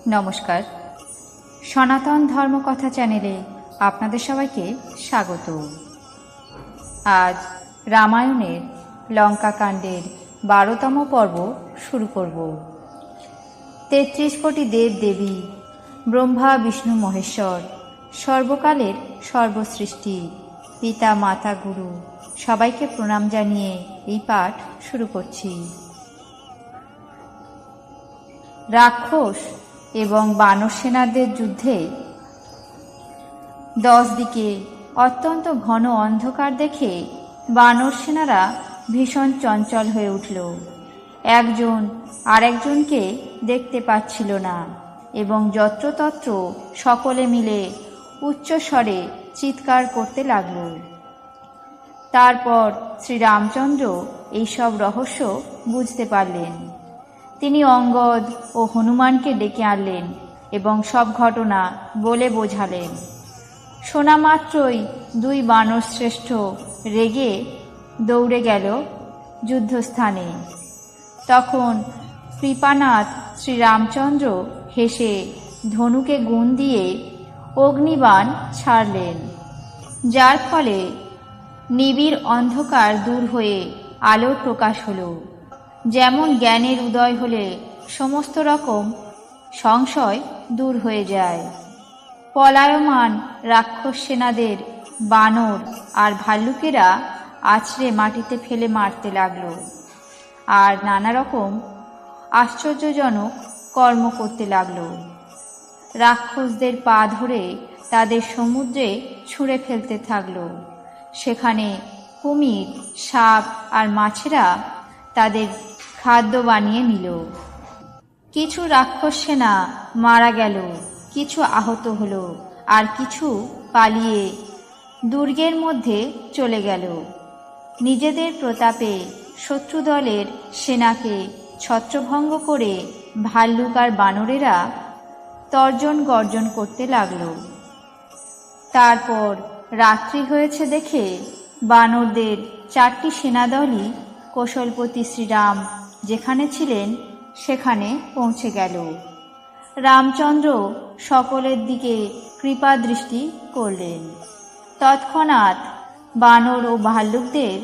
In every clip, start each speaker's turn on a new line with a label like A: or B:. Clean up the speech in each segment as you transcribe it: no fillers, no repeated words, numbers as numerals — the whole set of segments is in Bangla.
A: নমস্কার, সনাতন ধর্মকথা চ্যানেলে আপনাদের সবাইকে স্বাগত। আজ রামায়ণের লঙ্কাকাণ্ডের 12তম পর্ব শুরু করব। 33 কোটি দেব দেবী, ব্রহ্মা বিষ্ণু মহেশ্বর, সর্বকালের সর্বসৃষ্টি, পিতা মাতা গুরু সবাইকে প্রণাম জানিয়ে এই পাঠ শুরু করছি। রাক্ষস এবং বানর সেনাদের যুদ্ধে 10 দিকে অত্যন্ত ঘন অন্ধকার দেখে বানর সেনারা ভীষণ চঞ্চল হয়ে উঠল। একজন আরেকজনকে দেখতে পাচ্ছিল না এবং যত্রতত্র সকলে মিলে উচ্চস্বরে চিৎকার করতে লাগল। তারপর শ্রীরামচন্দ্র এইসব রহস্য বুঝতে পারলেন। তিনি অঙ্গদ ও হনুমানকে ডেকে আনলেন এবং সব ঘটনা বলে বোঝালেন। শোনা মাত্রই 2 বানর শ্রেষ্ঠ রেগে দৌড়ে গেল যুদ্ধস্থানে। তখন কৃপানাথ শ্রীরামচন্দ্র হেসে ধনুকে গুণ দিয়ে অগ্নিবাণ ছাড়লেন, যার ফলে নিবিড় অন্ধকার দূর হয়ে আলোর প্রকাশ হল। যেমন জ্ঞানের উদয় হলে সমস্ত রকম সংশয় দূর হয়ে যায়। পলায়মান রাক্ষস সেনাদের বানর আর ভাল্লুকেরা আছড়ে মাটিতে ফেলে মারতে লাগল আর নানা রকম আশ্চর্যজনক কর্ম করতে লাগল। রাক্ষসদের পা ধরে তাদের সমুদ্রে ছুঁড়ে ফেলতে থাকল। সেখানে কুমির, সাপ আর মাছেরা তাদের খাদ্য বানিয়ে নিল। কিছু রাক্ষস সেনা মারা গেল, কিছু আহত হলো আর কিছু পালিয়ে দুর্গের মধ্যে চলে গেল। নিজেদের প্রতাপে শত্রু দলের সেনাকে ছত্রভঙ্গ করে ভাল্লুক আর বানরেরা তর্জন গর্জন করতে লাগল। তারপর রাত্রি হয়েছে দেখে বানরদের 4টি সেনাদলই কৌশলপতি শ্রীরাম যেখানে ছিলেন সেখানে পৌঁছে গেল। রামচন্দ্র সকলের দিকে কৃপা দৃষ্টি করলেন। তৎক্ষণাৎ বানর ও ভাল্লুকদের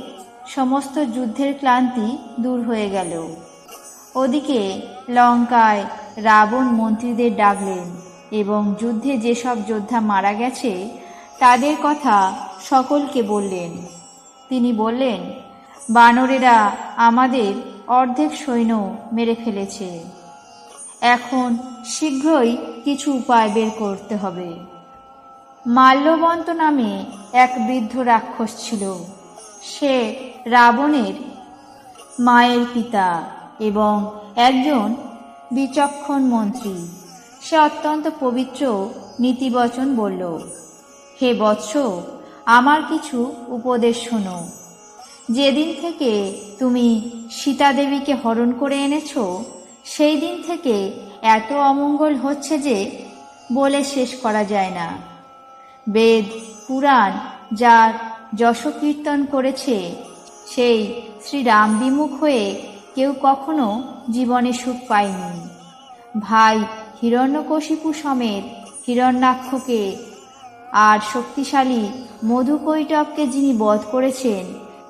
A: সমস্ত যুদ্ধের ক্লান্তি দূর হয়ে গেল। ওদিকে লঙ্কায় রাবণ মন্ত্রীদের ডাকলেন এবং যুদ্ধে যেসব যোদ্ধা মারা গেছে তাদের কথা সকলকে বললেন। তিনি বললেন, বানরেরা আমাদের অর্ধেক সৈন্য মেরে ফেলেছে। এখন শীঘ্রই কিছু উপায় বের করতে হবে। মাল্যবন্ত নামে এক বৃদ্ধ রাক্ষস ছিল। সে রাবণের মায়ের পিতা এবং একজন বিচক্ষণ মন্ত্রী। সে অত্যন্ত পবিত্র নীতিবচন বলল, হে বৎস, আমার কিছু উপদেশ শোনো। যেদিন থেকে তুমি সীতা দেবীকে হরণ করে এনেছো সেই দিন থেকে এত অমঙ্গল হচ্ছে যে বলে শেষ করা যায় না। বেদ পুরাণ যার যশ কীর্তন করেছে সেই শ্রীরাম বিমুখ হয়ে কেউ কখনো জীবনে সুখ পায়নি। ভাই হিরণ্যকশিপু সমেত হিরণ্যাক্ষকে আর শক্তিশালী মধুকৈটবকে যিনি বধ করেছেন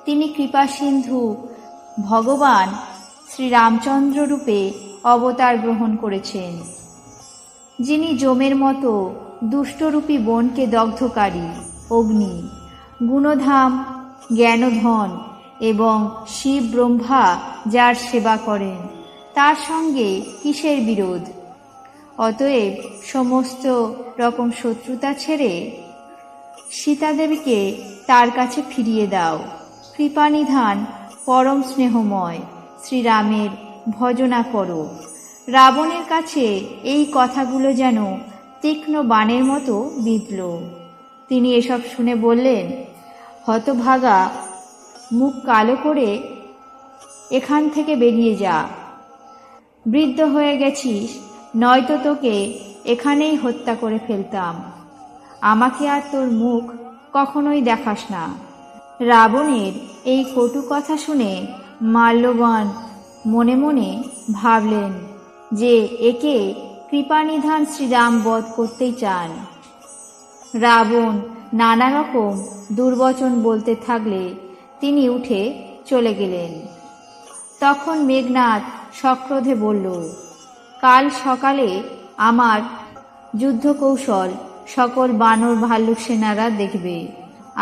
A: তিনি কৃপাসিন্ধু ভগবান শ্রীরামচন্দ্র রূপে অবতার গ্রহণ করেছেন, যিনি যমের মতো দুষ্টরূপী বনকে দগ্ধকারী অগ্নি, গুণধাম জ্ঞানধন এবং শিব ব্রহ্মা যার সেবা করেন, তার সঙ্গে কিসের বিরোধ? অতএব সমস্ত রকম শত্রুতা ছেড়ে সীতাদেবীকে তার কাছে ফিরিয়ে দাও। কৃপানিধান পরম স্নেহময় শ্রীরামের ভজনা করো। রাবণের কাছে এই কথাগুলো যেন তীক্ষ্ণ বাণের মতো বিঁধল। তিনি এসব শুনে বললেন, হতভাগা, মুখ কালো করে এখান থেকে বেরিয়ে যা। বৃদ্ধ হয়ে গেছিস, নয়তো তোকে এখানেই হত্যা করে ফেলতাম। আমাকে আর তোর মুখ কখনোই দেখাস না। রাবণের এই কটু কথা শুনে মাল্যবান মনে মনে ভাবলেন যে একে কৃপানিধান শ্রীরাম বধ করতেই চান। রাবণ নানা রকম দুর্বচন বলতে থাকলে তিনি উঠে চলে গেলেন। তখন মেঘনাদ সক্রোধে বলল, কাল সকালে আমার যুদ্ধ কৌশল সকল বানর ভাল্লুক সেনারা দেখবে।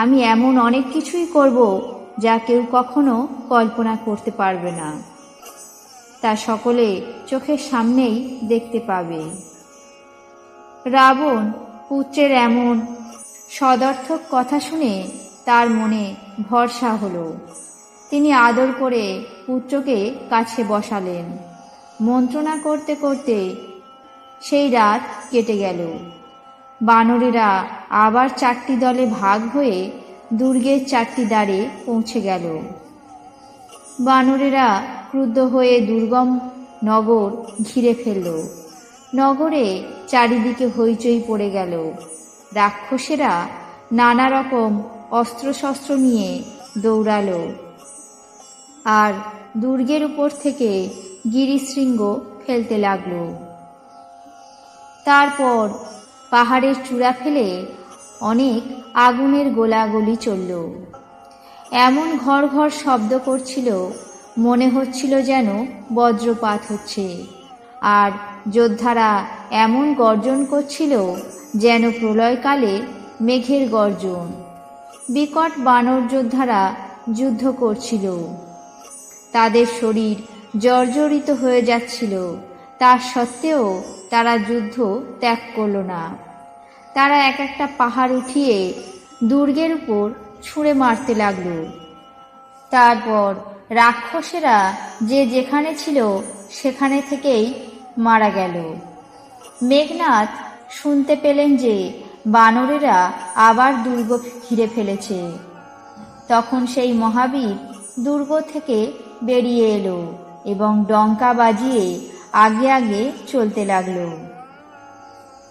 A: আমি এমন অনেক কিছুই করব যা কেউ কখনো কল্পনা করতে পারবে না, তা সকলে চোখের সামনেই দেখতে পাবে। রাবণ পুত্রের এমন সদর্থক কথা শুনে তার মনে ভরসা হলো। তিনি আদর করে পুত্রকে কাছে বসালেন। মন্ত্রণা করতে করতে সেই রাত কেটে গেল। বানরেরা আবার 4টি দলে ভাগ হয়ে দুর্গের 4টি দ্বারে পৌঁছে গেল। বানরেরা ক্রুদ্ধ হয়ে দুর্গম নগর ঘিরে ফেলল। নগরে চারিদিকে হইচই পড়ে গেল। রাক্ষসেরা নানা রকম অস্ত্রশস্ত্র নিয়ে দৌড়ালো আর দুর্গের উপর থেকে গিরিশৃঙ্গ ফেলতে লাগল। তারপর পাহাড়ের চূড়া ফেলে অনেক আগুনের গোলাগুলি চলল। এমন ঘর ঘর শব্দ করছিল, মনে হচ্ছিল যেন বজ্রপাত হচ্ছে। আর যোদ্ধারা এমন গর্জন করছিল যেন প্রলয়কালে মেঘের গর্জন। বিকট বানর যোদ্ধারা যুদ্ধ করছিল। তাদের শরীর জর্জরিত হয়ে যাচ্ছিল, তা সত্ত্বেও তারা যুদ্ধ ত্যাগ করল না। তারা এক একটা পাহাড় উঠিয়ে দুর্গের উপর ছুঁড়ে মারতে লাগল। তারপর রাক্ষসেরা যে যেখানে ছিল সেখানে থেকেই মারা গেল। মেঘনাদ শুনতে পেলেন যে বানরেরা আবার দুর্গ ঘিরে ফেলেছে। তখন সেই মহাবীর দুর্গ থেকে বেরিয়ে এলো এবং ডঙ্কা বাজিয়ে আগে আগে চলতে লাগল।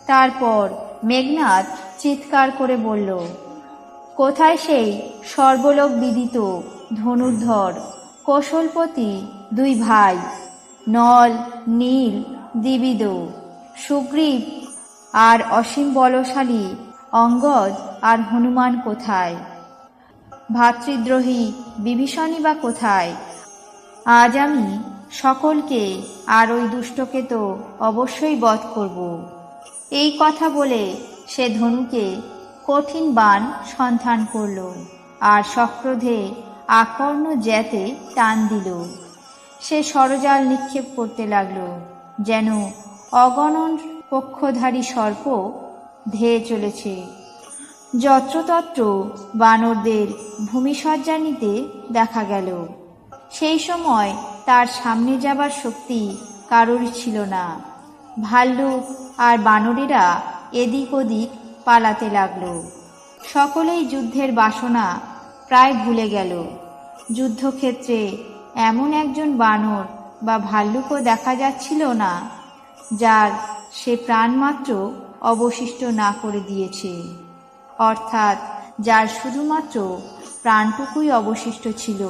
A: তারপর মেঘনাদ চিৎকার করে বলল, কোথায় সেই সর্বলোক বিদিত ধনুর্ধর কৌশলপতি 2 ভাই, নল নীল দ্বিবিদ, সুগ্রীব আর অসীম বলশালী অঙ্গদ আর হনুমান কোথায়? ভাতৃদ্রোহী বিভীষণই বা কোথায়? আজ আমি সকলকে আর ওই দুষ্টকে তো অবশ্যই বধ করব। এই কথা বলে সে ধনুকে কঠিন বাণ সন্ধান করল আর সক্রোধে আকর্ণ জ্যাতে টান দিল। সে ষড়জাল নিক্ষেপ করতে লাগল, যেন অগণন পক্ষধারী সর্প ধেয়ে চলেছে। যত্রতত্র বানরদের ভূমিসজ্জা নিতে দেখা গেল। সেই সময় তার সামনে যাবার শক্তি কারোরই ছিল না। ভাল্লুক আর বানরেরা এদিক ওদিক পালাতে লাগল। সকলেই যুদ্ধের বাসনা প্রায় ভুলে গেল। যুদ্ধক্ষেত্রে এমন একজন বানর বা ভাল্লুকও দেখা যাচ্ছিল না যার সে প্রাণমাত্র অবশিষ্ট না করে দিয়েছে, অর্থাৎ যার শুধুমাত্র প্রাণটুকুই অবশিষ্ট ছিল।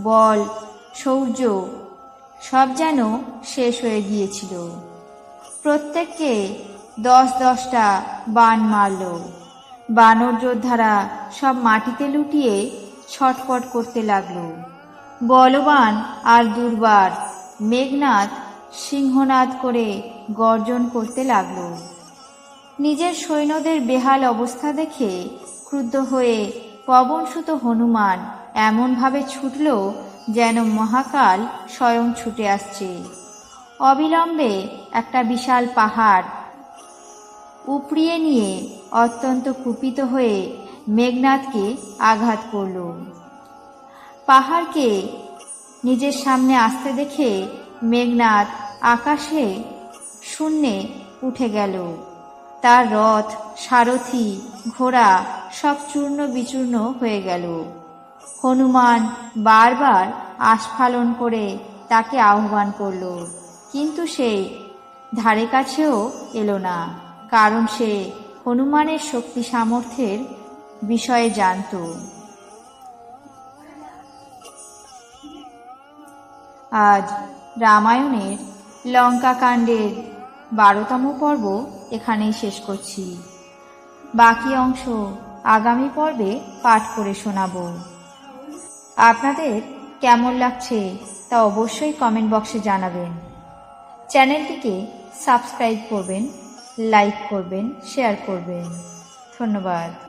A: বল শৌর্য সব যেন শেষ হয়ে গিয়েছিল। প্রত্যেককে 10-10টা বাণ মারল। বানর যোদ্ধারা সব মাটিতে লুটিয়ে ছটপট করতে লাগল। বলবান আর দুর্বার মেঘনাদ সিংহনাদ করে গর্জন করতে লাগল। নিজের সৈন্যদের বেহাল অবস্থা দেখে ক্রুদ্ধ হয়ে পবনসুত হনুমান এমনভাবে ছুটল যেন মহাকাল স্বয়ং ছুটে আসছে। অবিলম্বে একটা বিশাল পাহাড় উপড়িয়ে নিয়ে অত্যন্ত কুপিত হয়ে মেঘনাদকে আঘাত করল। পাহাড়কে নিজের সামনে আসতে দেখে মেঘনাদ আকাশে শূন্যে উঠে গেল। তার রথ, সারথি, ঘোড়া সব চূর্ণ বিচূর্ণ হয়ে গেল। হনুমান বারবার আস্ফালন করে তাকে আহ্বান করল, কিন্তু সে ধারে কাছেও এলো না, কারণ সে হনুমানের শক্তি সামর্থ্যের বিষয়ে জানত। আজ রামায়ণের লঙ্কাকাণ্ডের 12তম পর্ব এখানেই শেষ করছি। বাকি অংশ আগামী পর্বে পাঠ করে শোনাব। আপনাদের কেমন লাগছে তা অবশ্যই কমেন্ট বক্সে জানাবেন। চ্যানেলটিকে সাবস্ক্রাইব করবেন, লাইক করবেন, শেয়ার করবেন। ধন্যবাদ।